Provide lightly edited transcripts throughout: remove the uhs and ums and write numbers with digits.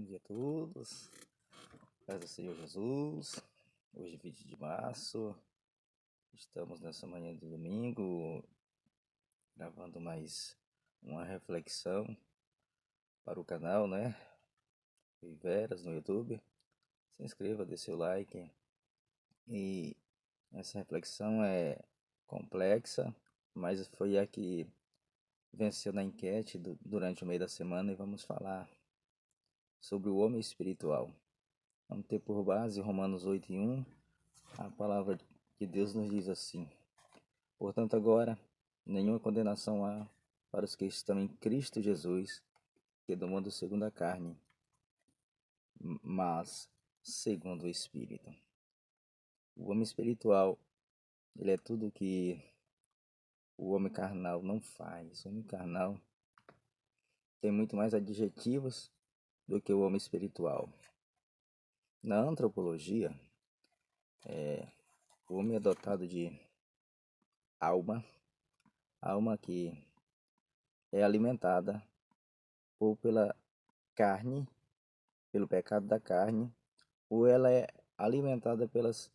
Bom dia a todos, paz do Senhor Jesus. Hoje, 20 de março, estamos nessa manhã de domingo, gravando mais uma reflexão para o canal, Veras no YouTube. Se inscreva, dê seu like. E essa reflexão é complexa, mas foi a que venceu na enquete durante o meio da semana, e vamos falar sobre o homem espiritual. Vamos ter por base Romanos 8:1, a palavra de Deus nos diz assim: portanto, agora, nenhuma condenação há para os que estão em Cristo Jesus, que do mundo segundo a carne, mas segundo o Espírito. O homem espiritual, ele é tudo que o homem carnal não faz. O homem carnal tem muito mais adjetivos do que o homem espiritual. Na antropologia, o homem é dotado de alma que é alimentada ou pela carne, pelo pecado da carne, ou ela é alimentada pelas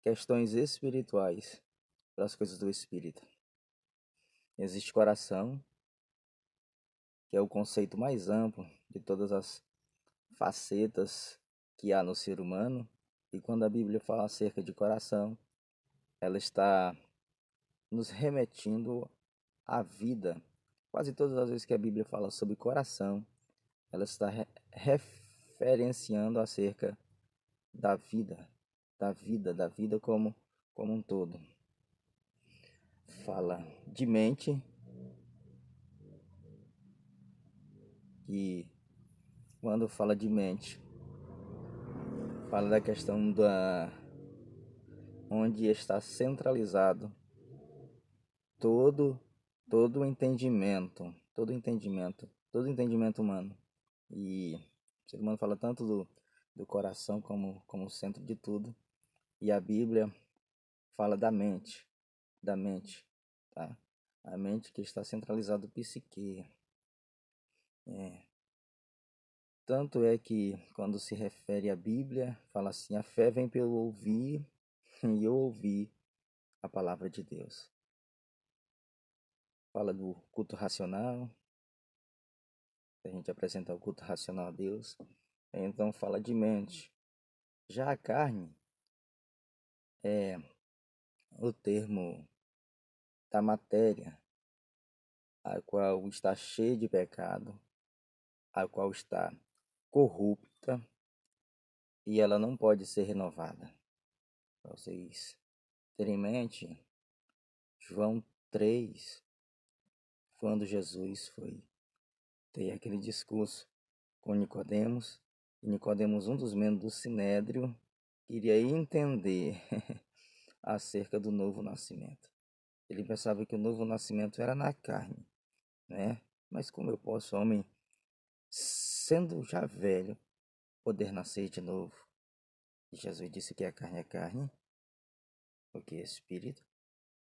questões espirituais, pelas coisas do espírito. Existe coração, que é o conceito mais amplo de todas as facetas que há no ser humano, e quando a Bíblia fala acerca de coração, ela está nos remetindo à vida. Quase todas as vezes que a Bíblia fala sobre coração, ela está referenciando acerca da vida, da vida como um todo. Fala de mente, e quando fala de mente, fala da questão da onde está centralizado todo o entendimento, todo entendimento humano. E o ser humano fala tanto do coração como centro de tudo, e a Bíblia fala da mente, tá? A mente que está centralizada, o psique. Tanto é que quando se refere à Bíblia, fala assim: a fé vem pelo ouvir, e eu ouvi a palavra de Deus. Fala do culto racional, a gente apresenta o culto racional a Deus. Então fala de mente. Já a carne é o termo da matéria, a qual está cheia de pecado, a qual está corrupta, e ela não pode ser renovada. Para vocês terem em mente, João 3, quando Jesus foi ter aquele discurso com Nicodemos, e Nicodemos, um dos membros do Sinédrio, queria entender acerca do novo nascimento. Ele pensava que o novo nascimento era na carne, Mas como eu posso, homem, sendo já velho, poder nascer de novo? E Jesus disse que a carne é carne, porque espírito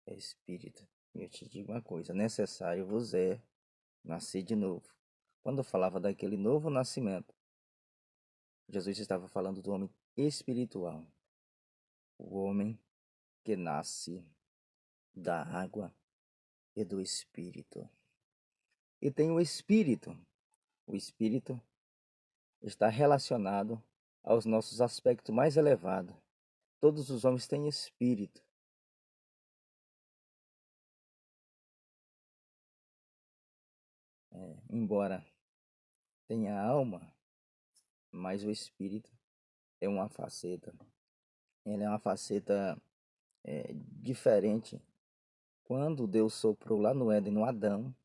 é espírito. E eu te digo uma coisa: necessário vos é nascer de novo. Quando falava daquele novo nascimento, Jesus estava falando do homem espiritual, o homem que nasce da água e do espírito. E tem o espírito. O espírito está relacionado aos nossos aspectos mais elevados. Todos os homens têm espírito. Embora tenha alma, mas o espírito é uma faceta. Ele é uma faceta diferente. Quando Deus soprou lá no Éden, no Adão,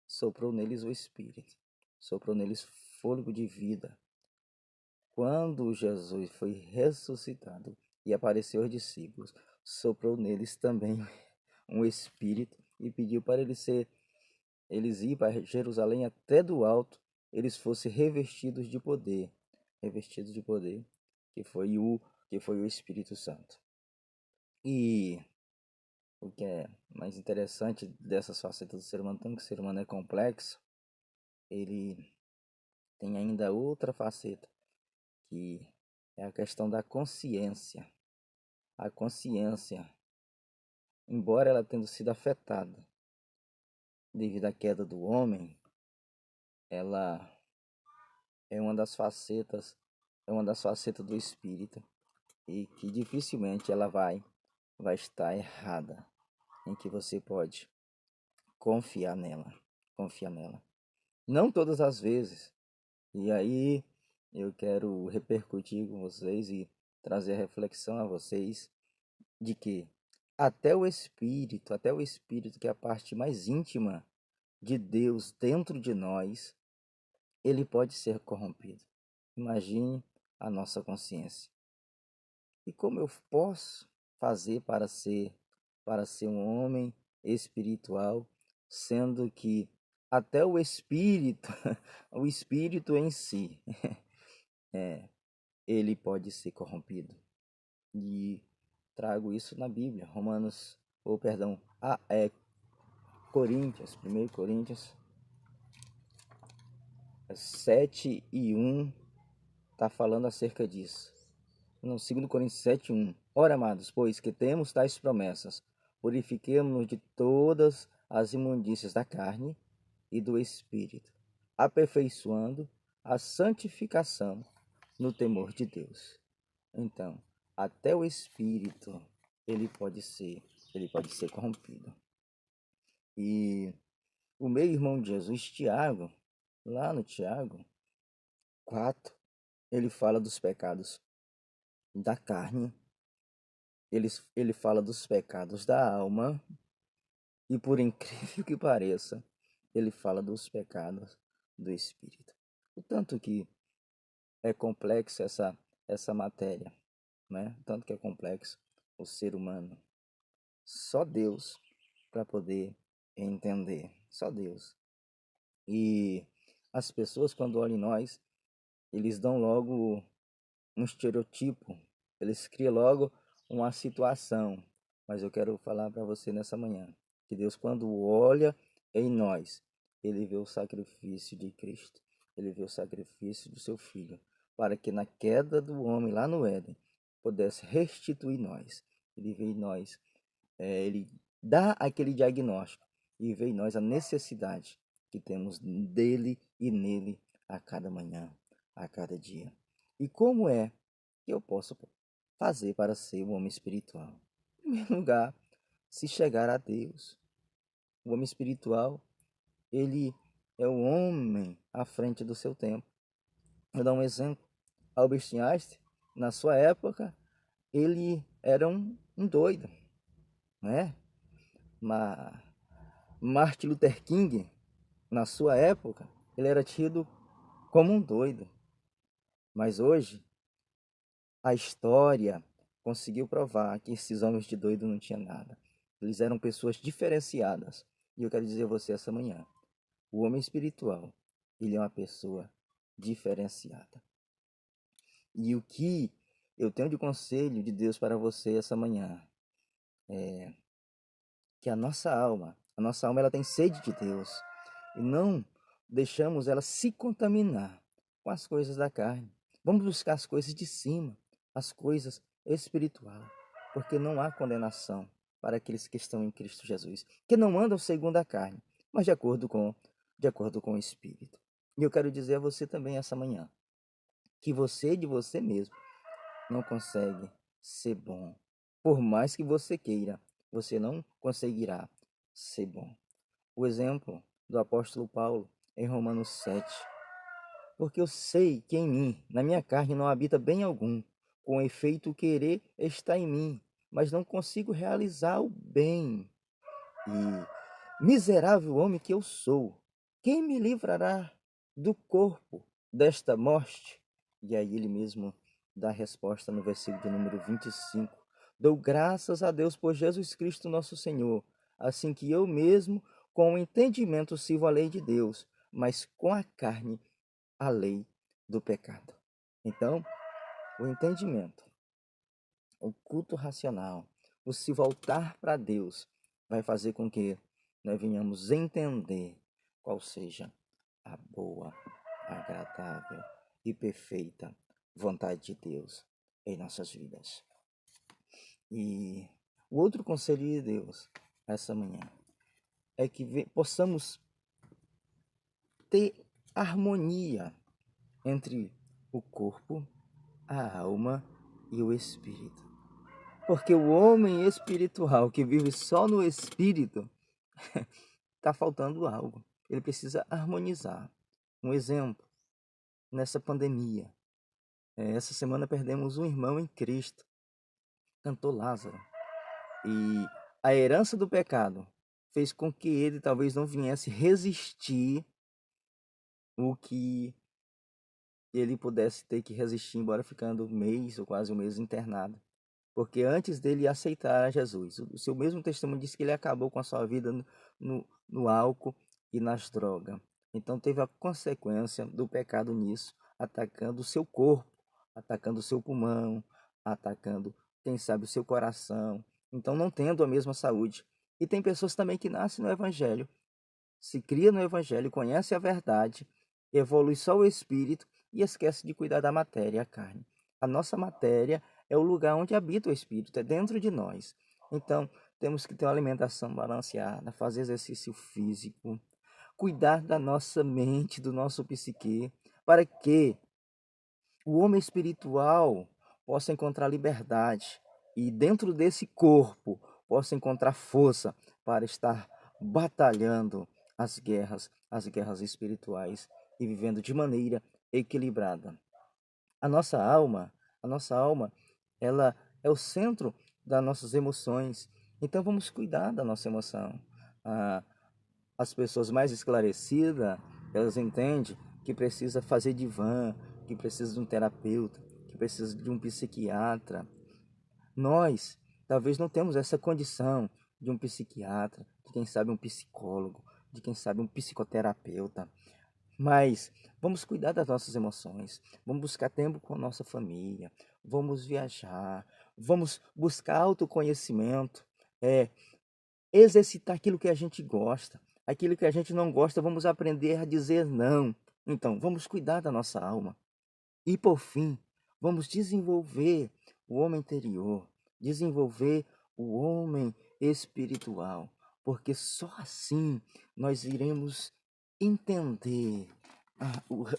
soprou neles o espírito, soprou neles fôlego de vida. Quando Jesus foi ressuscitado e apareceu aos discípulos, soprou neles também um espírito e pediu para eles ir para Jerusalém até do alto, eles fossem revestidos de poder, que foi o Espírito Santo. E o que é mais interessante dessas facetas do ser humano, tanto que o ser humano é complexo, ele tem ainda outra faceta, que é a questão da consciência. A consciência, embora ela tendo sido afetada devido à queda do homem, ela é uma das facetas do espírito e que dificilmente ela vai estar errada, em que você pode confiar nela, confiar nela. Não todas as vezes. E aí eu quero repercutir com vocês e trazer a reflexão a vocês de que até o espírito que é a parte mais íntima de Deus dentro de nós, ele pode ser corrompido. Imagine a nossa consciência. E como eu posso fazer para ser um homem espiritual, sendo que até o espírito, o espírito em si, ele pode ser corrompido. E trago isso na Bíblia, Coríntios, 1 Coríntios 7:1 está falando acerca disso. No 2 Coríntios 7:1. Ora, amados, pois que temos tais promessas, purifiquemo-nos de todas as imundícias da carne e do espírito, aperfeiçoando a santificação no temor de Deus. Então, até o espírito, ele pode ser, ele pode ser corrompido. E o meu irmão de Jesus, Tiago, lá no Tiago 4, ele fala dos pecados da carne, ele fala dos pecados da alma, e por incrível que pareça, ele fala dos pecados do espírito. O tanto que é complexo essa matéria, né? O tanto que é complexo o ser humano. Só Deus para poder entender, só Deus. E as pessoas, quando olham em nós, eles dão logo um estereotipo, eles criam logo uma situação. Mas eu quero falar para você nessa manhã que Deus, quando olha em nós, ele vê o sacrifício de Cristo, ele vê o sacrifício do seu Filho, para que na queda do homem lá no Éden pudesse restituir nós. Ele vê em nós, ele dá aquele diagnóstico e vê em nós a necessidade que temos dele e nele a cada manhã, a cada dia. E como é que eu posso fazer para ser um homem espiritual? Em primeiro lugar, se chegar a Deus. O homem espiritual, ele é o homem à frente do seu tempo. Vou dar um exemplo. Albert Einstein, na sua época, ele era um doido, né? Mas Martin Luther King, na sua época, ele era tido como um doido. Mas hoje, a história conseguiu provar que esses homens de doido não tinham nada. Eles eram pessoas diferenciadas. E eu quero dizer a você essa manhã, o homem espiritual, ele é uma pessoa diferenciada. E o que eu tenho de conselho de Deus para você essa manhã é que a nossa alma ela tem sede de Deus. E não deixamos ela se contaminar com as coisas da carne. Vamos buscar as coisas de cima, as coisas espirituais, porque não há condenação para aqueles que estão em Cristo Jesus, que não andam segundo a carne, mas de acordo com o Espírito. E eu quero dizer a você também essa manhã, que você de você mesmo não consegue ser bom. Por mais que você queira, você não conseguirá ser bom. O exemplo do apóstolo Paulo em Romanos 7. Porque eu sei que em mim, na minha carne, não habita bem algum. Com efeito, o querer está em mim, mas não consigo realizar o bem. E miserável homem que eu sou, quem me livrará do corpo desta morte? E aí ele mesmo dá a resposta no versículo de número 25. Dou graças a Deus por Jesus Cristo nosso Senhor, assim que eu mesmo com o entendimento sirvo a lei de Deus, mas com a carne a lei do pecado. Então, o entendimento, o culto racional, o se voltar para Deus, vai fazer com que nós venhamos entender qual seja a boa, agradável e perfeita vontade de Deus em nossas vidas. E o outro conselho de Deus essa manhã é que possamos ter harmonia entre o corpo, a alma e o espírito. Porque o homem espiritual que vive só no espírito está faltando algo. Ele precisa harmonizar. Um exemplo, nessa pandemia. Essa semana perdemos um irmão em Cristo, cantor Lázaro. E a herança do pecado fez com que ele talvez não viesse resistir o que ele pudesse ter que resistir, embora ficando um mês ou quase um mês internado. Porque antes dele aceitar a Jesus, o seu mesmo testemunho diz que ele acabou com a sua vida no álcool e nas drogas. Então teve a consequência do pecado nisso, atacando o seu corpo, atacando o seu pulmão, atacando, quem sabe, o seu coração. Então não tendo a mesma saúde. E tem pessoas também que nascem no Evangelho, se cria no Evangelho, conhece a verdade, evolui só o espírito e esquece de cuidar da matéria, a carne. A nossa matéria é o lugar onde habita o espírito, é dentro de nós. Então, temos que ter uma alimentação balanceada, fazer exercício físico, cuidar da nossa mente, do nosso psique, para que o homem espiritual possa encontrar liberdade e dentro desse corpo possa encontrar força para estar batalhando as guerras espirituais e vivendo de maneira equilibrada. A nossa alma, ela é o centro das nossas emoções. Então vamos cuidar da nossa emoção. As pessoas mais esclarecidas, elas entendem que precisa fazer divã, que precisa de um terapeuta, que precisa de um psiquiatra. Nós, talvez não temos essa condição de um psiquiatra, de quem sabe um psicólogo, de quem sabe um psicoterapeuta. Mas vamos cuidar das nossas emoções, vamos buscar tempo com a nossa família, vamos viajar, vamos buscar autoconhecimento, exercitar aquilo que a gente gosta. Aquilo que a gente não gosta, vamos aprender a dizer não. Então, vamos cuidar da nossa alma. E por fim, vamos desenvolver o homem interior, desenvolver o homem espiritual, porque só assim nós iremos entender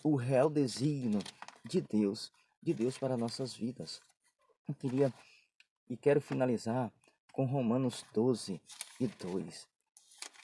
o real desígnio de Deus para nossas vidas. Eu queria e quero finalizar com Romanos 12:2,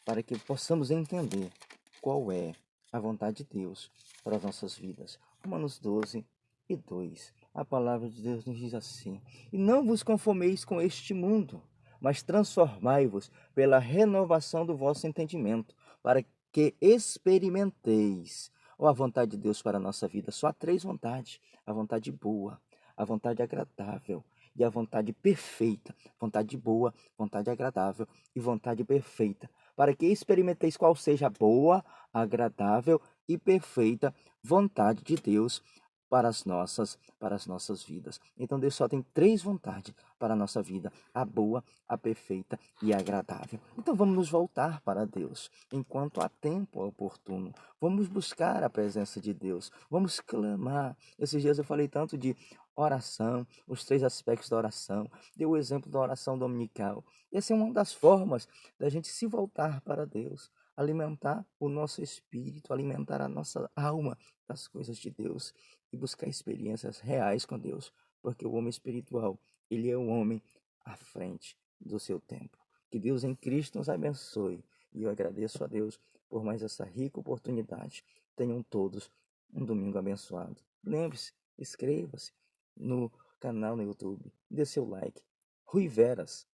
para que possamos entender qual é a vontade de Deus para as nossas vidas. Romanos 12:2. A palavra de Deus nos diz assim: E não vos conformeis com este mundo, mas transformai-vos pela renovação do vosso entendimento, para que experimenteis a vontade de Deus para a nossa vida. Só há três vontades: a vontade boa, a vontade agradável e a vontade perfeita. Vontade boa, vontade agradável e vontade perfeita, para que experimenteis qual seja a boa, agradável e perfeita vontade de Deus para as nossas vidas. Então Deus só tem três vontades para a nossa vida: a boa, a perfeita e a agradável. Então vamos nos voltar para Deus enquanto há tempo oportuno. Vamos buscar a presença de Deus. Vamos clamar. Esses dias eu falei tanto de oração, os três aspectos da oração. Dei o exemplo da oração dominical. Essa é uma das formas da gente se voltar para Deus, alimentar o nosso espírito, alimentar a nossa alma das coisas de Deus e buscar experiências reais com Deus, porque o homem espiritual, ele é o homem à frente do seu tempo. Que Deus em Cristo nos abençoe e eu agradeço a Deus por mais essa rica oportunidade. Tenham todos um domingo abençoado. Lembre-se, inscreva-se no canal no YouTube, dê seu like. Rui Veras.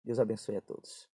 Deus abençoe a todos.